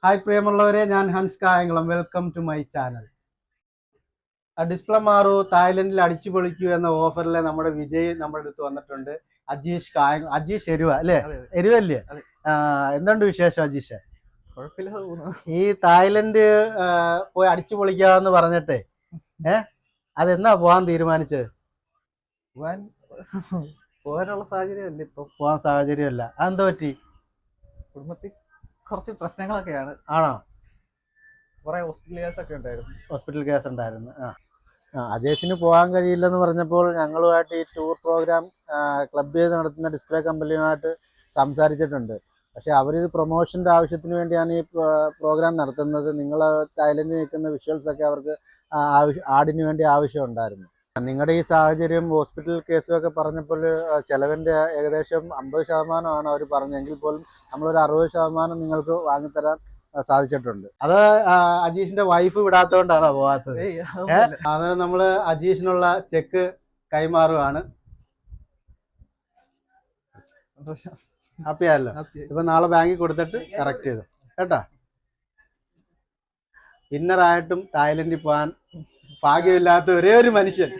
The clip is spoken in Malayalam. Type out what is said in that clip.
ഹായ് പ്രിയമുള്ളവരെ, ഞാൻ Hans Kayamkulam. Welcome to my channel. Display മാറൂ തായ്ലൻഡിൽ അടിച്ചു പൊളിക്കൂ എന്ന ഓഫറിൽ നമ്മുടെ വിജയ് നമ്മുടെ അടുത്ത് വന്നിട്ടുണ്ട്. അജീഷ് എരുവ അല്ലേ? എരുവല്ലേ? എന്തുണ്ട് വിശേഷം അജീഷ്? ഈ തായ്ലൻഡ് പോയി അടിച്ചു പൊളിക്കാന്ന് പറഞ്ഞിട്ടേ അതെന്നാ പോവാൻ തീരുമാനിച്ചത്? പോകാനുള്ള സാഹചര്യമല്ല, ഇപ്പൊ പോവാൻ സാഹചര്യമല്ല. അതെന്താ പറ്റി? കുടുംബത്തിൽ കുറച്ച് പ്രശ്നങ്ങളൊക്കെയാണ്. ആണോ? കുറെ ഹോസ്പിറ്റൽ കേസ് ഉണ്ടായിരുന്നു. അജേഷിന് പോകാൻ കഴിയില്ലെന്ന് പറഞ്ഞപ്പോൾ ഞങ്ങളുമായിട്ട് ഈ ടൂർ പ്രോഗ്രാം ക്ലബ് ചെയ്ത് നടത്തുന്ന ഡിസ്പ്ലേ കമ്പനിയുമായിട്ട് സംസാരിച്ചിട്ടുണ്ട്. പക്ഷെ അവരിത് പ്രൊമോഷൻ്റെ ആവശ്യത്തിന് വേണ്ടിയാണ് ഈ പ്രോഗ്രാം നടത്തുന്നത്. നിങ്ങൾ തായ്ലൻഡിൽ നിൽക്കുന്ന വിഷ്വൽസൊക്കെ അവർക്ക് ആഡിന് വേണ്ടി ആവശ്യമുണ്ടായിരുന്നു. നിങ്ങളുടെ ഈ സാഹചര്യം ഹോസ്പിറ്റൽ കേസുമൊക്കെ പറഞ്ഞപ്പോൾ ചിലവിൻ്റെ ഏകദേശം 50% അവർ പറഞ്ഞെങ്കിൽ പോലും നമ്മളൊരു 60% നിങ്ങൾക്ക് വാങ്ങിത്തരാൻ സാധിച്ചിട്ടുണ്ട്. അത് അജീഷിന്റെ വൈഫ് വിടാത്തതുകൊണ്ടാണോ പോകാത്തത്? അത് നമ്മൾ അജീഷിനുള്ള ചെക്ക് കൈമാറുകയാണ്. ഹാപ്പിയായല്ലോ? ഇപ്പൊ നാളെ ബാങ്കിൽ കൊടുത്തിട്ട് കറക്റ്റ് ചെയ്തു കേട്ടോ. ഇന്നറായിട്ടും തായ്ലൻഡിൽ പോകാൻ ഭാഗ്യമില്ലാത്ത ഒരേ ഒരു മനുഷ്യൻ